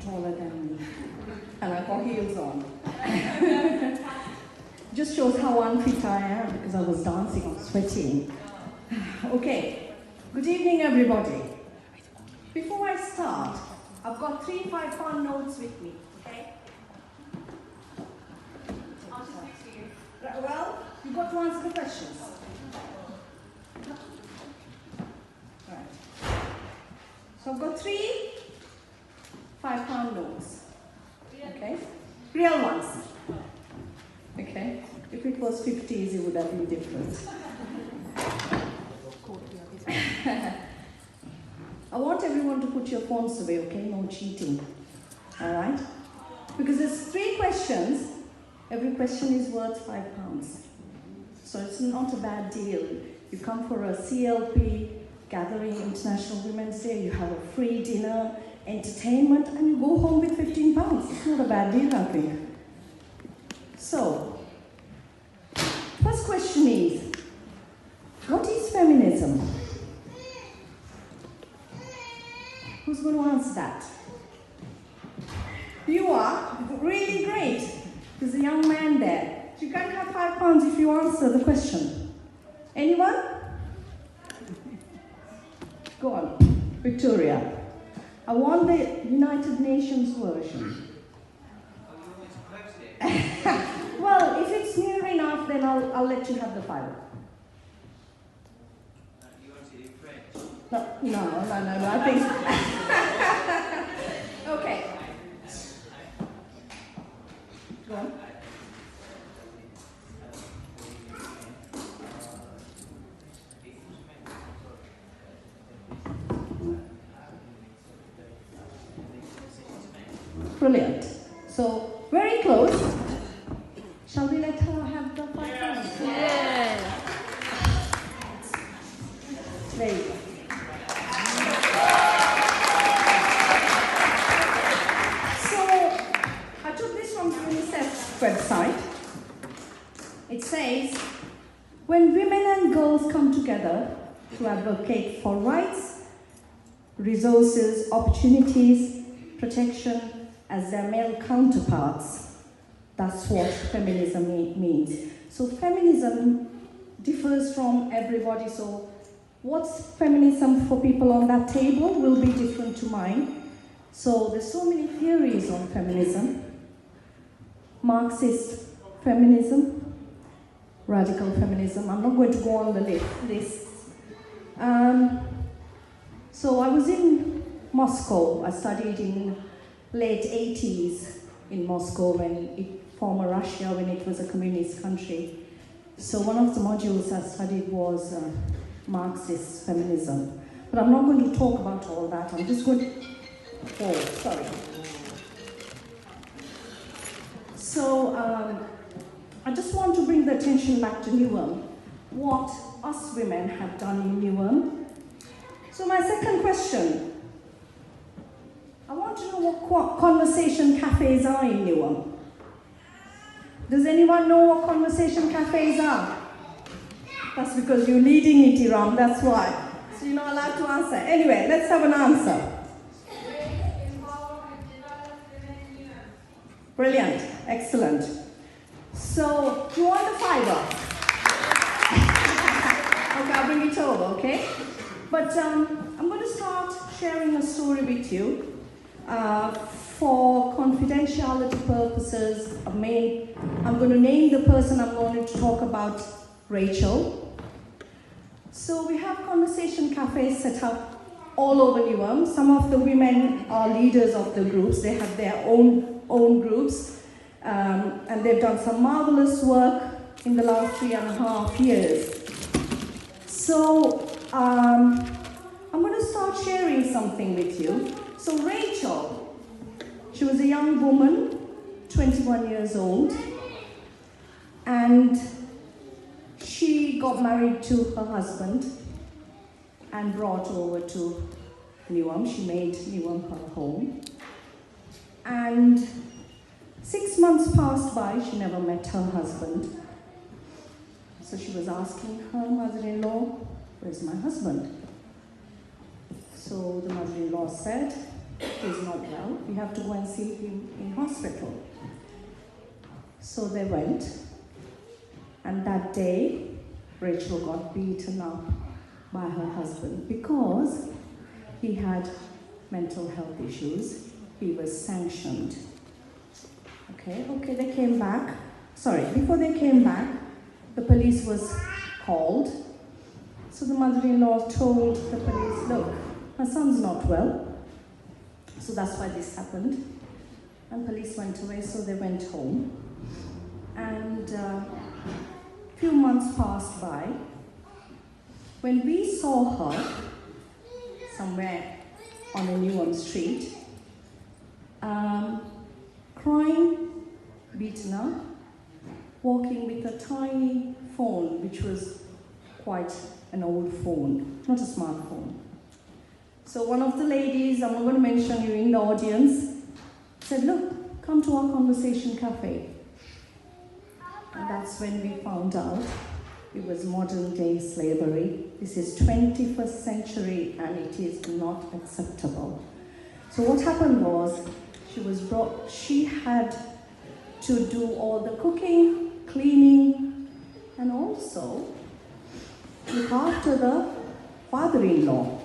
taller than me. And I've got heels on. Just shows how unfit I am because I was dancing, I was sweating. Okay, good evening everybody. Before I start, I've got 3 5-pound notes with me, okay? I'll just fix you. Well, you've got to answer the questions. Right. So I've got 3 5-pound notes. Okay? Real ones. Okay? If it was 50s, it would have been different. I want everyone to put your phones away, okay? No cheating. Alright? Because there's 3 questions. Every question is worth £5. So it's not a bad deal. You come for a CLP gathering, International Women's Day, you have a free dinner, entertainment, and you go home with £15. It's not a bad deal, I think. So, first question is, what is feminism? Who's going to answer that? You are? Really great. There's a young man there. You can't have £5 if you answer the question. Anyone? Go on. Victoria. I want the United Nations version. Well, if it's near enough, then I'll let you have the £5. No, I think... Okay. Go on. Brilliant. So, very close. Shall we let her have the £5? Yeah. There you go. Website. It says, when women and girls come together to advocate for rights, resources, opportunities, protection as their male counterparts, that's what feminism means. So feminism differs from everybody, so what's feminism for people on that table will be different to mine. So there's so many theories on feminism. Marxist feminism, radical feminism. I'm not going to go on the list. So I was in Moscow. I studied in late 80s in Moscow, former Russia, when it was a communist country. So one of the modules I studied was Marxist feminism. But I'm not going to talk about all that. I'm just going to... sorry. So I just want to bring the attention back to Newham, what us women have done in Newham. So my second question, I want to know what conversation cafes are in Newham. Does anyone know what conversation cafes are? That's because you're leading it, Iram, that's why. So you're not allowed to answer. Anyway, let's have an answer. Brilliant, excellent. So, you want the £5? Okay, I'll bring it over, okay? But I'm going to start sharing a story with you. For confidentiality purposes, I'm going to name the person I'm going to talk about, Rachel. So we have conversation cafes set up all over Newham. Some of the women are leaders of the groups. They have their own groups. And they've done some marvelous work in the last 3.5 years. So I'm going to start sharing something with you. So Rachel, she was a young woman, 21 years old, and she got married to her husband and brought over to Newham. She made Newham her home. And 6 months passed by, she never met her husband. So she was asking her mother-in-law, where's my husband? So the mother-in-law said, he's not well. We have to go and see him in hospital. So they went, and that day, Rachel got beaten up by her husband because he had mental health issues. He was sanctioned. Okay, they came back. Sorry, before they came back, the police was called. So the mother-in-law told the police, look, my son's not well. So that's why this happened. And police went away, so they went home. And a few months passed by. When we saw her somewhere on a Newham street, crying, beaten up, walking with a tiny phone, which was quite an old phone, not a smartphone. So one of the ladies, I'm not going to mention you in the audience, said, look, come to our conversation cafe. And that's when we found out it was modern day slavery. This is 21st century and it is not acceptable. So what happened was, she had to do all the cooking, cleaning, and also look after the father-in-law.